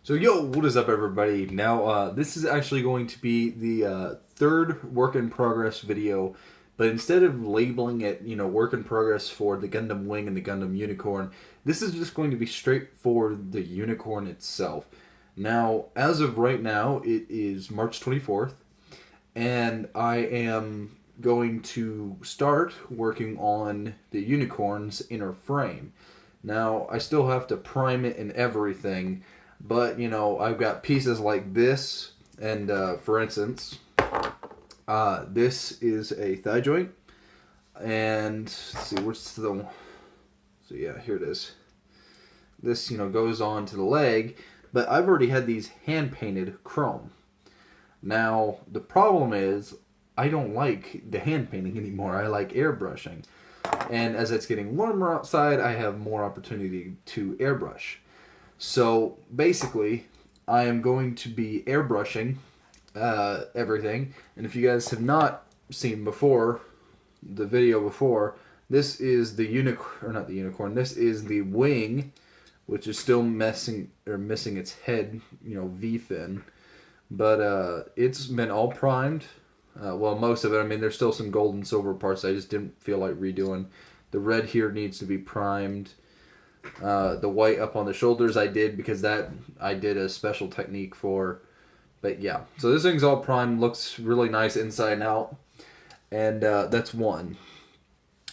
So yo, what is up everybody? Now this is actually going to be the third work in progress video, but instead of labeling it, work in progress for the Gundam Wing and the Gundam Unicorn, this is just going to be straight for the Unicorn itself. Now, as of right now, it is March 24th, and I am going to start working on the Unicorn's inner frame. Now, I still have to prime it and everything, but, I've got pieces like this, and for instance, this is a thigh joint, and let's see, so yeah, here it is. This, goes on to the leg, but I've already had these hand-painted chrome. Now, the problem is, I don't like the hand painting anymore. I like airbrushing. And as it's getting warmer outside, I have more opportunity to airbrush. So basically, I am going to be airbrushing everything. And if you guys have not seen before, the video before, this is the unicorn, this is the wing, which is still missing its head, V-fin. But it's been all primed. Well, most of it. I mean, there's still some gold and silver parts I just didn't feel like redoing. The red here needs to be primed. The white up on the shoulders I did because that I did a special technique for. But yeah, so this thing's all primed, looks really nice inside and out. And that's one.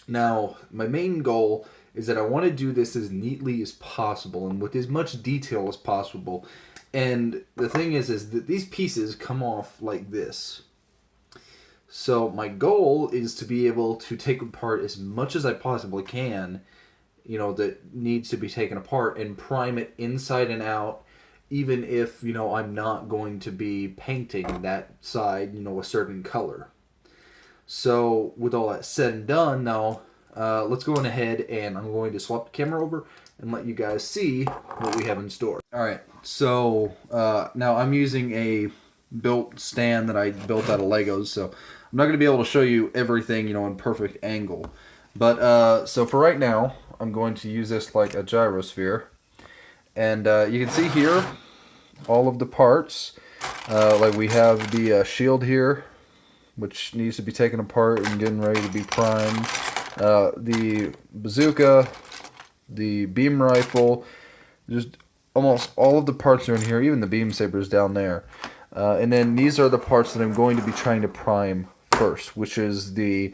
Now, my main goal is that I want to do this as neatly as possible and with as much detail as possible. And the thing is that these pieces come off like this. So my goal is to be able to take apart as much as I possibly can, that needs to be taken apart, and prime it inside and out, even if, I'm not going to be painting that side, a certain color. So with all that said and done now, let's go on ahead and I'm going to swap the camera over and let you guys see what we have in store. Alright, so now I'm using a built stand that I built out of Legos, so I'm not going to be able to show you everything, in perfect angle. But, so for right now, I'm going to use this like a gyrosphere. And you can see here all of the parts. Like we have the shield here, which needs to be taken apart and getting ready to be primed. The bazooka, the beam rifle, just almost all of the parts are in here, even the beam sabers down there. And then these are the parts that I'm going to be trying to prime first, which is the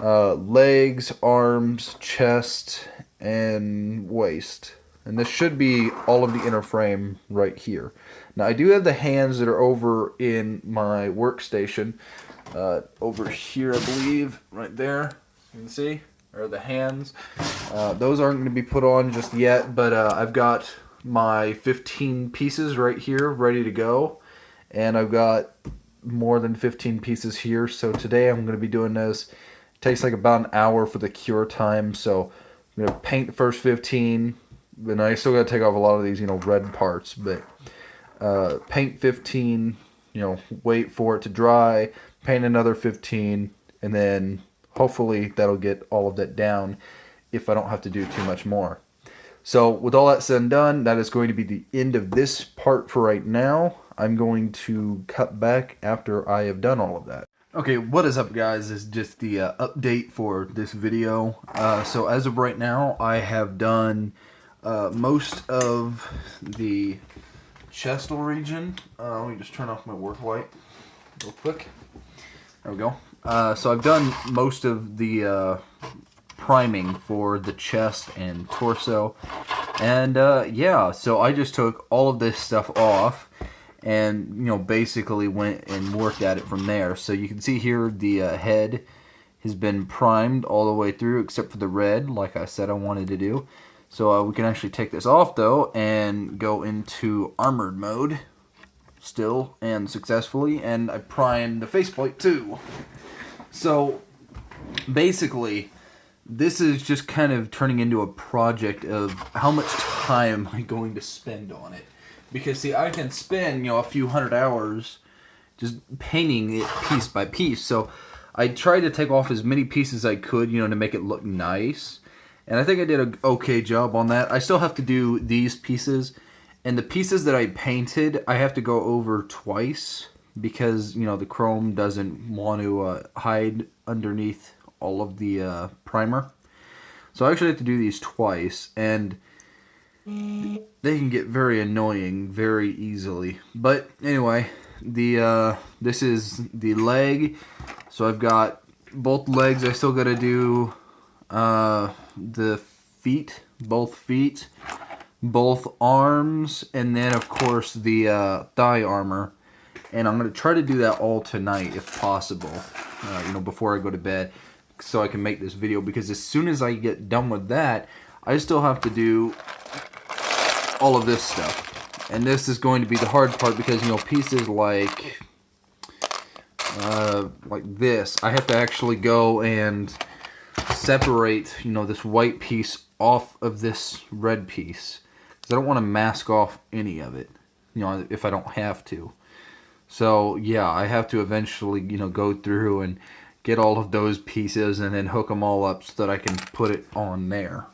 legs, arms, chest, and waist. And this should be all of the inner frame right here. Now I do have the hands that are over in my workstation. Over here, I believe, right there, you can see, are the hands. Those aren't going to be put on just yet, but I've got my 15 pieces right here ready to go. And I've got more than 15 pieces here. So today I'm going to be doing this. It takes like about an hour for the cure time. So I'm going to paint the first 15. And I still got to take off a lot of these, red parts. But paint 15, wait for it to dry. Paint another 15. And then hopefully that'll get all of that down if I don't have to do too much more. So with all that said and done, that is going to be the end of this part for right now. I'm going to cut back after I have done all of that. Okay, what is up guys? This is just the update for this video. So as of right now, I have done most of the chestal region. Let me just turn off my work light real quick. There we go. So I've done most of the priming for the chest and torso. And yeah, so I just took all of this stuff off and basically went and worked at it from there. So you can see here the head has been primed all the way through except for the red, like I said I wanted to do. So we can actually take this off though and go into armored mode still and successfully, and I primed the faceplate too. So basically this is just kind of turning into a project of how much time am I going to spend on it. Because, see, I can spend, a few hundred hours just painting it piece by piece. So I tried to take off as many pieces as I could, to make it look nice. And I think I did an okay job on that. I still have to do these pieces. And the pieces that I painted, I have to go over twice because, you know, the chrome doesn't want to hide underneath all of the primer. So I actually have to do these twice, and they can get very annoying very easily. But anyway, this is the leg. So I've got both legs. I still got to do the feet, both arms, and then of course the thigh armor. And I'm going to try to do that all tonight if possible, you know, before I go to bed, so I can make this video, because as soon as I get done with that, I still have to do all of this stuff. And this is going to be the hard part, because, you know, pieces like this, I have to actually go and separate, you know, this white piece off of this red piece, because I don't want to mask off any of it, you know, if I don't have to. So yeah, I have to eventually, you know, go through and get all of those pieces and then hook them all up so that I can put it on there.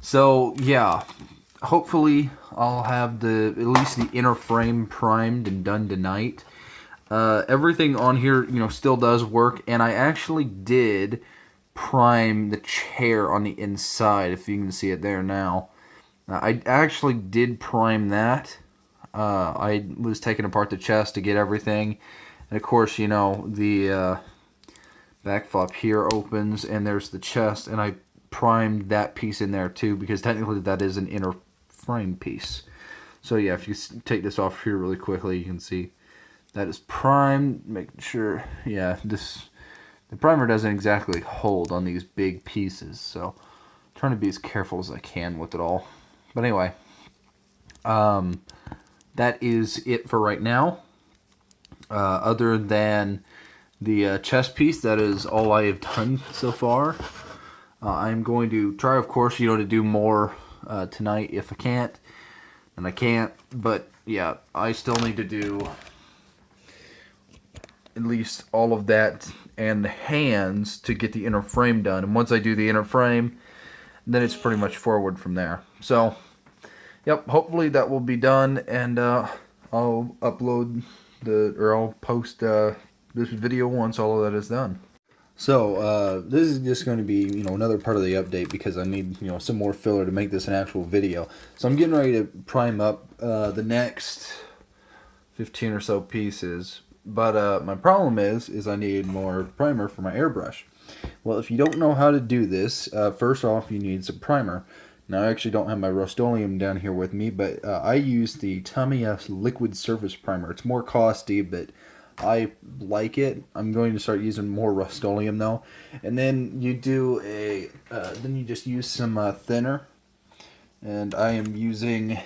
So yeah, hopefully I'll have at least the inner frame primed and done tonight. Everything on here, you know, still does work, and I actually did prime the chair on the inside, if you can see it there now. I actually did prime that. I was taking apart the chest to get everything, and of course, you know, the back flap here opens and there's the chest, and I primed that piece in there too, because technically that is an inner frame piece. So yeah, if you take this off here really quickly, you can see that is primed. Making sure, yeah, the primer doesn't exactly hold on these big pieces, so I'm trying to be as careful as I can with it all. But anyway, that is it for right now. Other than the chest piece, that is all I have done so far. I'm going to try, of course, you know, to do more tonight if I can't, and I can't. But yeah, I still need to do at least all of that and the hands to get the inner frame done. And once I do the inner frame, then it's pretty much forward from there. So yep, hopefully that will be done, and I'll upload I'll post this video once all of that is done. So this is just going to be, you know, another part of the update, because I need, you know, some more filler to make this an actual video. So I'm getting ready to prime up the next 15 or so pieces, but my problem is I need more primer for my airbrush. Well, if you don't know how to do this, first off, you need some primer. Now, I actually don't have my Rust-Oleum down here with me, but I use the Tamiya Liquid Surface Primer. It's more costly, but I like it. I'm going to start using more Rust-Oleum though. And then you do then you just use some thinner. And I am using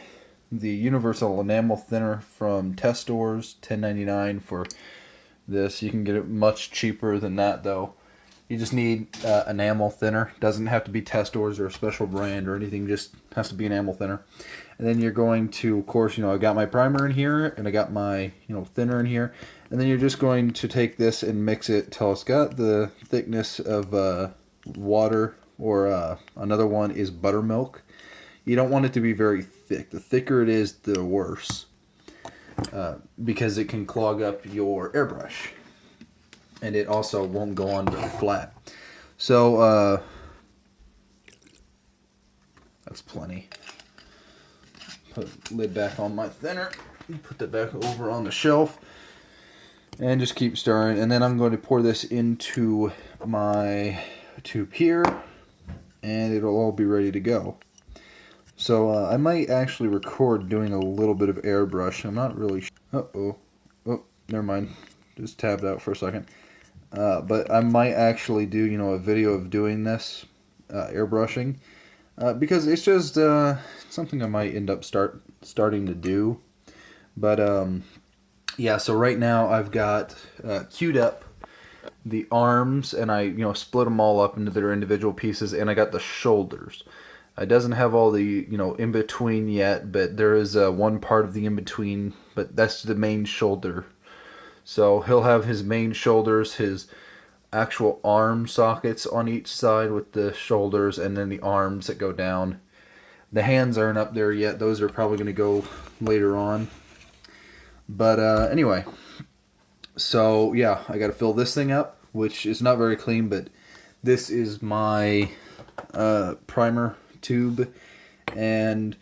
the Universal Enamel Thinner from Test Stores, $10.99 for this. You can get it much cheaper than that though. You just need enamel thinner. Doesn't have to be Test Stores or a special brand or anything. Just has to be enamel thinner. And then you're going to, of course, you know, I got my primer in here and I got my, you know, thinner in here. And then you're just going to take this and mix it till it's got the thickness of water, or another one is buttermilk. You don't want it to be very thick. The thicker it is, the worse, because it can clog up your airbrush. And it also won't go on very flat. So, that's plenty. Put the lid back on my thinner. Put that back over on the shelf. And just keep stirring. And then I'm going to pour this into my tube here. And it'll all be ready to go. So, I might actually record doing a little bit of airbrush. I'm not really sure. Uh-oh. Oh, never mind. Just tabbed out for a second. But I might actually do, you know, a video of doing this airbrushing, because it's just something I might end up starting to do. But yeah, so right now I've got queued up the arms, and I, you know, split them all up into their individual pieces, and I got the shoulders. It doesn't have all the, you know, in between yet, but there is one part of the in between, but that's the main shoulder. So he'll have his main shoulders, his actual arm sockets on each side with the shoulders, and then the arms that go down. The hands aren't up there yet. Those are probably going to go later on. But anyway, so yeah, I got to fill this thing up, which is not very clean, but this is my primer tube, and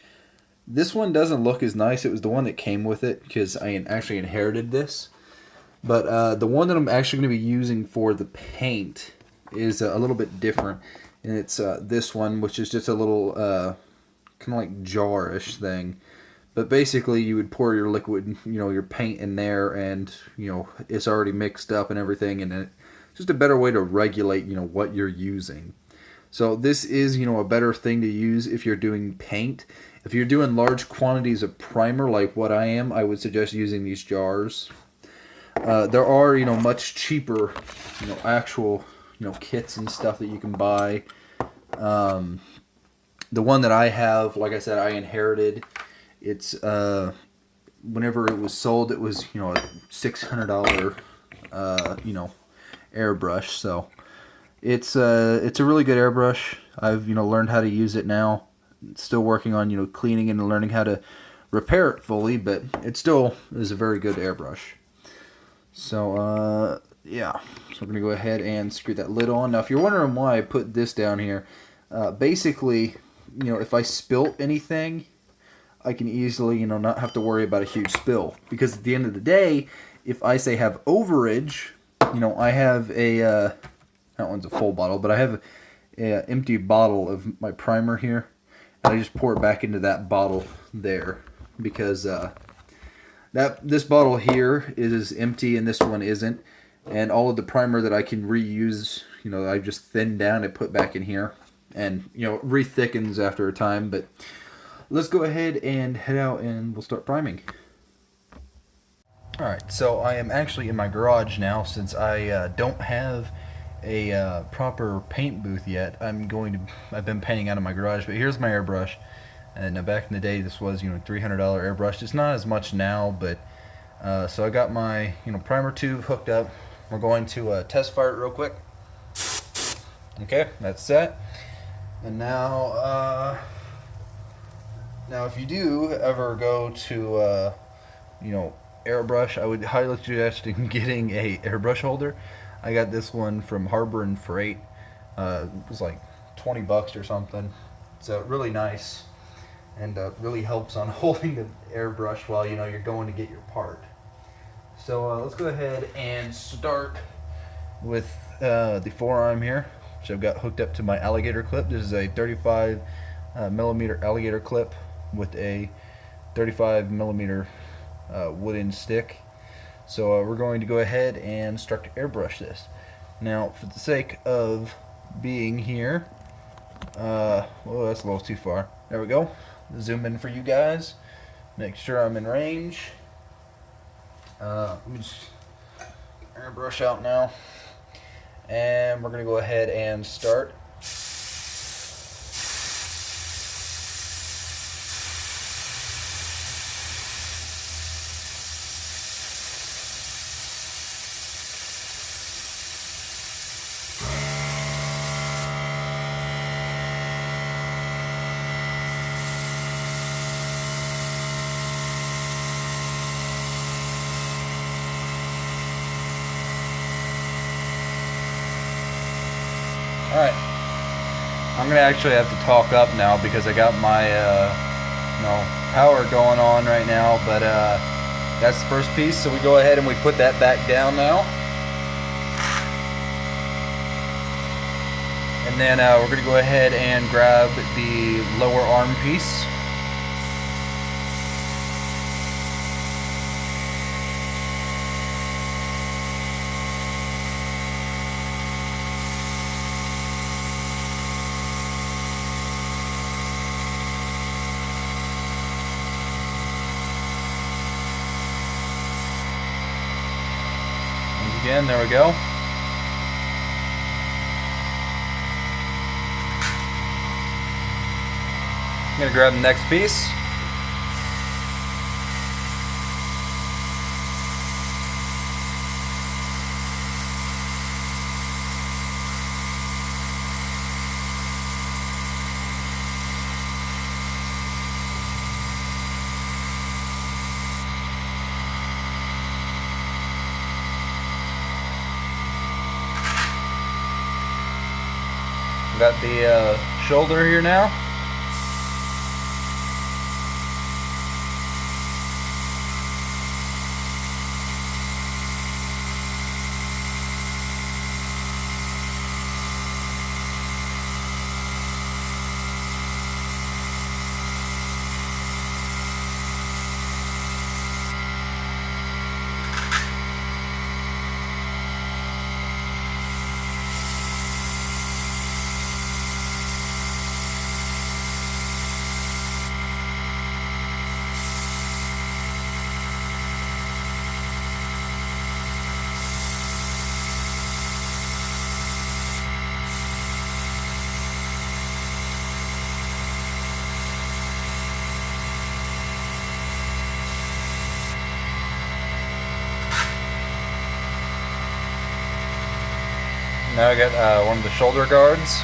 this one doesn't look as nice. It was the one that came with it because I actually inherited this. But the one that I'm actually going to be using for the paint is a little bit different, and it's this one, which is just a little kind of like jar-ish thing. But basically, you would pour your liquid, your paint in there, and it's already mixed up and everything, and it's just a better way to regulate what you're using. So this is a better thing to use if you're doing paint. If you're doing large quantities of primer like what I am, I would suggest using these jars. There are much cheaper actual kits and stuff that you can buy. The one that I have, like I said, I inherited. It's whenever it was sold, it was a $600 airbrush. So it's a really good airbrush. I've learned how to use it now. Still working on cleaning and learning how to repair it fully, but it still is a very good airbrush. So yeah, so I'm gonna go ahead and screw that lid on. Now, if you're wondering why I put this down here, basically, if I spilt anything, I can easily, not have to worry about a huge spill. Because at the end of the day, if I say have overage, I have a, that one's a full bottle, but I have an empty bottle of my primer here. And I just pour it back into that bottle there. Because this bottle here is empty and this one isn't. And all of the primer that I can reuse, I just thin down and put back in here. And, re-thickens after a time, but let's go ahead and head out and we'll start priming. Alright, so I am actually in my garage now since I don't have a proper paint booth yet. I've been painting out of my garage, but here's my airbrush. And back in the day, this was, $300 airbrush. It's not as much now, but so I got my, primer tube hooked up. We're going to test fire it real quick. Okay, that's set. And now, if you do ever go to, airbrush, I would highly suggest getting a airbrush holder. I got this one from Harbor and Freight. It was like 20 bucks or something. It's really nice and really helps on holding the airbrush while you're going to get your part. So let's go ahead and start with the forearm here, which I've got hooked up to my alligator clip. This is a 35 millimeter alligator clip with a 35 millimeter wooden stick. So we're going to go ahead and start to airbrush this. Now, for the sake of being here, oh, that's a little too far. There we go. Zoom in for you guys. Make sure I'm in range. Let me just airbrush out now. And we're going to go ahead and start. Alright, I'm going to actually have to talk up now because I got my power going on right now, but that's the first piece, so we go ahead and we put that back down now. And then we're going to go ahead and grab the lower arm piece. Again, there we go. I'm going to grab the next piece. got the shoulder here now. Now I got one of the shoulder guards.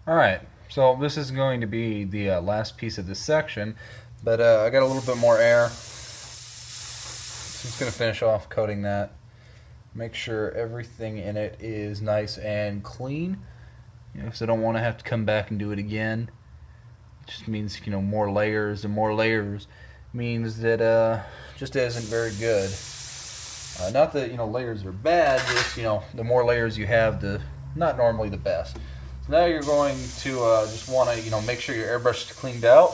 Alright, so this is going to be the last piece of this section, but I got a little bit more air, so I'm just going to finish off coating that. Make sure everything in it is nice and clean, because I don't want to have to come back and do it again. It just means, more layers, and more layers means that just isn't very good. Not that, layers are bad, just, the more layers you have, the not normally the best. Now you're going to just want to, make sure your airbrush is cleaned out.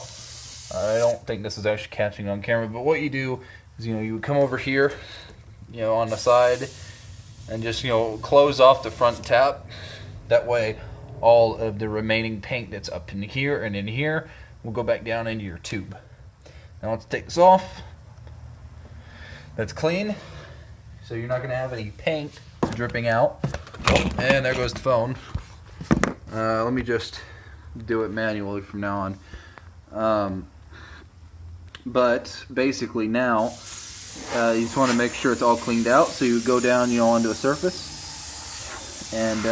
I don't think this is actually catching on camera, but what you do is, you would come over here, on the side, and just, close off the front tap. That way all of the remaining paint that's up in here and in here will go back down into your tube. Now let's take this off. That's clean, so you're not going to have any paint dripping out. Oh, and there goes the phone. Let me just do it manually from now on. But basically now, you just want to make sure it's all cleaned out. So you go down, onto a surface, and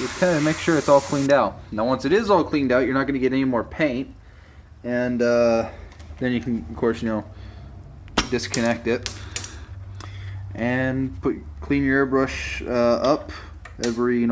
you kind of make sure it's all cleaned out. Now once it is all cleaned out, you're not going to get any more paint, and then you can, of course, disconnect it and clean your airbrush up every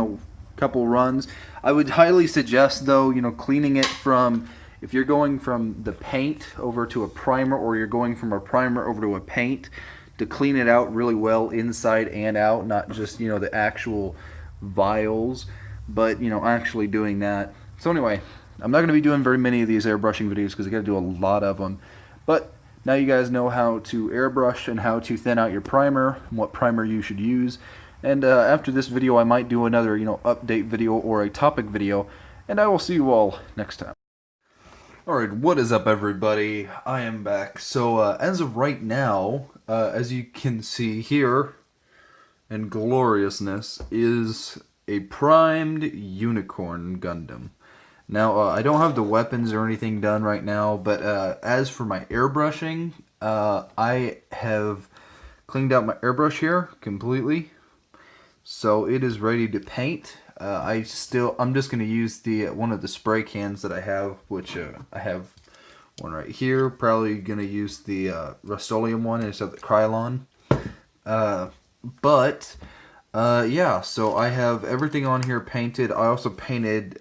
couple runs. I would highly suggest, though, cleaning it from, if you're going from the paint over to a primer, or you're going from a primer over to a paint, to clean it out really well inside and out, not just the actual vials, but actually doing that. So anyway, I'm not going to be doing very many of these airbrushing videos because I got to do a lot of them, but now you guys know how to airbrush and how to thin out your primer and what primer you should use. And after this video, I might do another update video or a topic video, and I will see you all next time. Alright, what is up, everybody? I am back. So as of right now, as you can see here, and gloriousness, is a primed Unicorn Gundam. Now, I don't have the weapons or anything done right now, but as for my airbrushing, I have cleaned out my airbrush here completely, so it is ready to paint. I'm just going to use the one of the spray cans that I have, which I have one right here. Probably going to use the Rust-Oleum one instead of the Krylon. Yeah, so I have everything on here painted. I also painted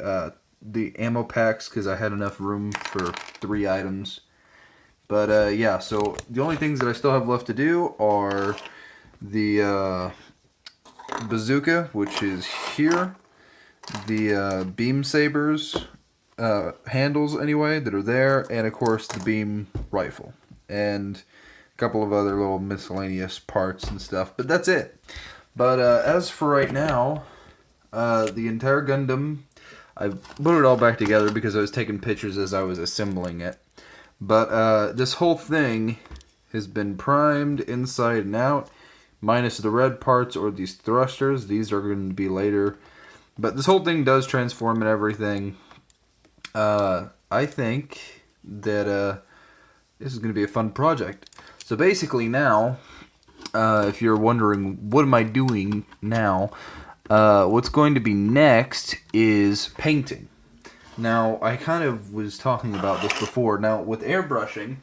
the ammo packs because I had enough room for 3 items. But yeah, so the only things that I still have left to do are the bazooka, which is here, the beam sabers handles anyway that are there, and of course the beam rifle, and a couple of other little miscellaneous parts and stuff, but that's it. But as for right now, the entire Gundam, I put it all back together because I was taking pictures as I was assembling it. But this whole thing has been primed inside and out, minus the red parts or these thrusters. These are going to be later. But this whole thing does transform and everything. I think that this is going to be a fun project. So basically now, if you're wondering what am I doing now, what's going to be next is painting. Now, I kind of was talking about this before. Now, with airbrushing,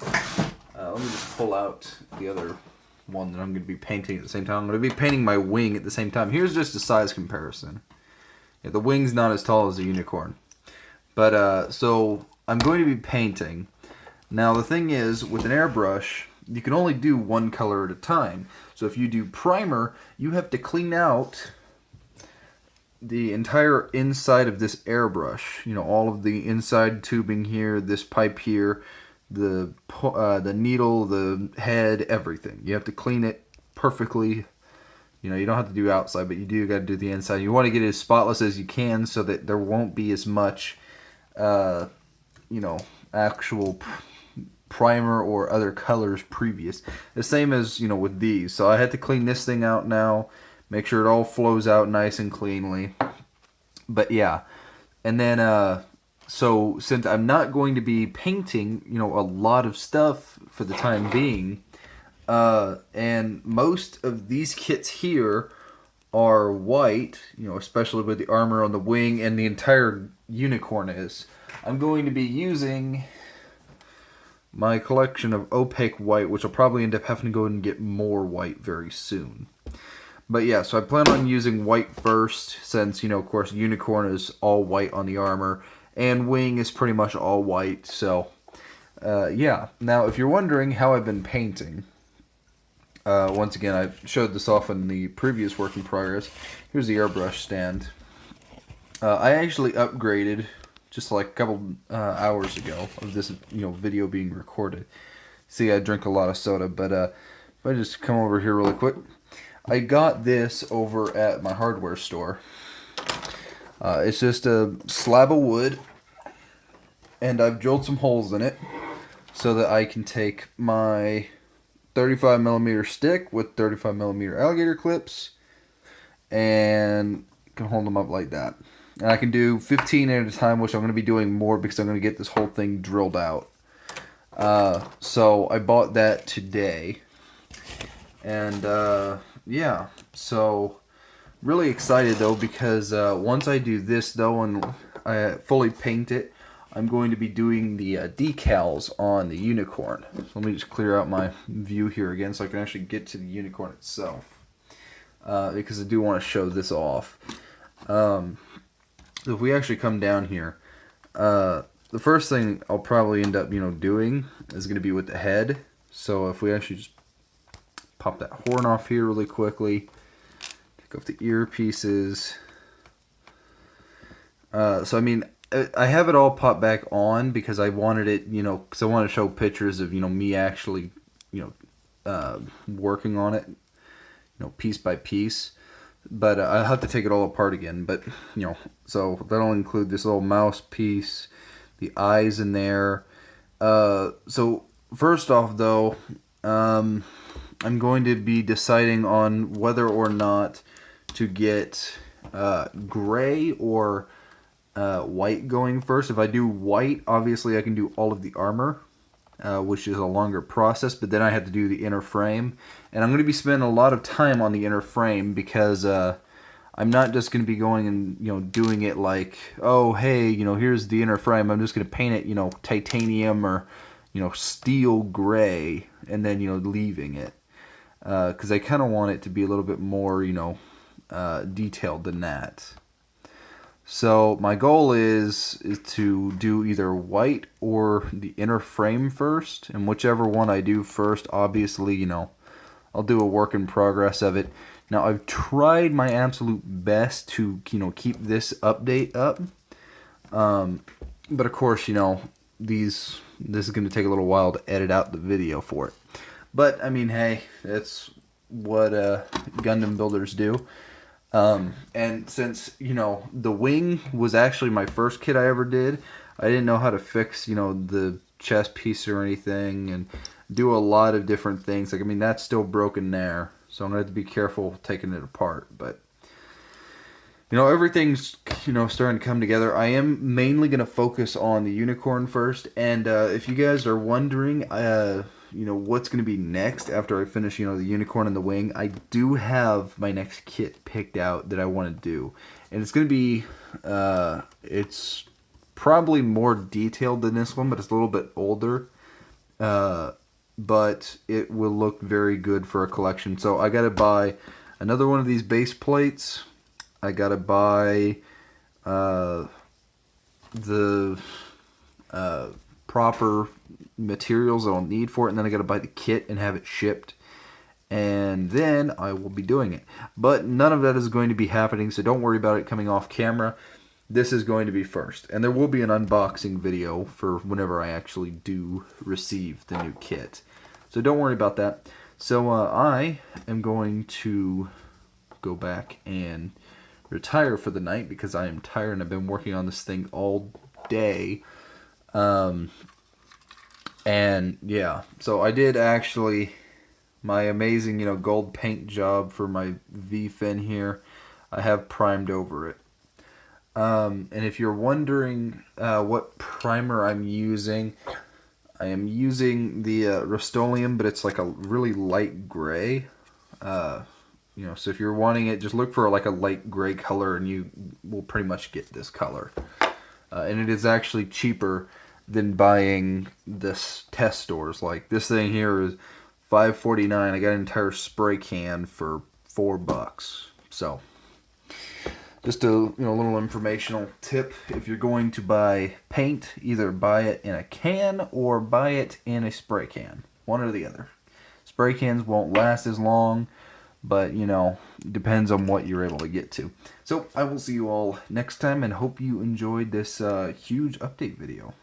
let me just pull out the other one that I'm going to be painting at the same time. I'm going to be painting my wing at the same time. Here's just a size comparison. Yeah, the wing's not as tall as a unicorn. But, so, I'm going to be painting. Now, the thing is, with an airbrush, you can only do one color at a time. So if you do primer, you have to clean out the entire inside of this airbrush. All of the inside tubing here, this pipe here, the needle, the head, everything. You have to clean it perfectly. You don't have to do outside, but you do got to do the inside. You want to get it as spotless as you can so that there won't be as much, actual primer or other colors previous. The same as, with these. So I had to clean this thing out now, make sure it all flows out nice and cleanly. But yeah, and then, so since I'm not going to be painting, a lot of stuff for the time being, and most of these kits here are white, especially with the armor on the wing, and the entire unicorn is. I'm going to be using my collection of opaque white, which I'll probably end up having to go and get more white very soon. But yeah, so I plan on using white first, since, of course, unicorn is all white on the armor, and wing is pretty much all white, so, yeah. Now, if you're wondering how I've been painting, once again, I showed this off in the previous work in progress. Here's the airbrush stand. I actually upgraded just like a couple hours ago of this, video being recorded. See, I drink a lot of soda, but if I just come over here really quick, I got this over at my hardware store. It's just a slab of wood, and I've drilled some holes in it so that I can take my 35mm stick with 35mm alligator clips and can hold them up like that. And I can do 15 at a time, which I'm going to be doing more because I'm going to get this whole thing drilled out. So I bought that today. And yeah, so really excited though because once I do this though and I fully paint it, I'm going to be doing the decals on the Unicorn. So let me just clear out my view here again so I can actually get to the Unicorn itself. Because I do want to show this off. So if we actually come down here, the first thing I'll probably end up, doing is going to be with the head. So if we actually just pop that horn off here really quickly, take off the earpieces. So I mean, I have it all popped back on because I wanted it, because I want to show pictures of, me actually, working on it, piece by piece. But I'll have to take it all apart again. But, so that'll include this little mouse piece, the eyes in there. So first off, though, I'm going to be deciding on whether or not to get gray or white going first. If I do white, obviously I can do all of the armor, which is a longer process, but then I have to do the inner frame. And I'm going to be spending a lot of time on the inner frame because I'm not just going to be going and doing it like, oh hey, here's the inner frame. I'm just going to paint it, titanium or steel gray, and then leaving it because I kind of want it to be a little bit more detailed than that. So my goal is to do either white or the inner frame first, and whichever one I do first, obviously, I'll do a work in progress of it. Now I've tried my absolute best to, keep this update up, but of course, this is going to take a little while to edit out the video for it. But I mean, hey, that's what Gundam builders do. And since, the wing was actually my first kit I ever did, I didn't know how to fix, the chest piece or anything, and do a lot of different things. Like, I mean, that's still broken there, so I'm going to have to be careful taking it apart. But, everything's, starting to come together. I am mainly going to focus on the Unicorn first, and if you guys are wondering, what's going to be next after I finish, the Unicorn and the wing, I do have my next kit picked out that I want to do. And it's going to be, it's probably more detailed than this one, but it's a little bit older. But it will look very good for a collection. So I got to buy another one of these base plates. I got to buy the proper materials I'll need for it, and then I got to buy the kit and have it shipped, and then I will be doing it. But none of that is going to be happening, so don't worry about it coming off camera. This is going to be first, and there will be an unboxing video for whenever I actually do receive the new kit, so don't worry about that. So I am going to go back and retire for the night because I am tired and I've been working on this thing all day. And yeah, so I did actually my amazing, gold paint job for my V-fin here. I have primed over it. And if you're wondering what primer I'm using, I am using the Rust-Oleum, but it's like a really light gray. So if you're wanting it, just look for like a light gray color and you will pretty much get this color. And it is actually cheaper than buying this test stores. Like this thing here is $5.49. I got an entire spray can for $4. So just a little informational tip. If you're going to buy paint, either buy it in a can or buy it in a spray can. One or the other. Spray cans won't last as long, but depends on what you're able to get to. So I will see you all next time and hope you enjoyed this huge update video.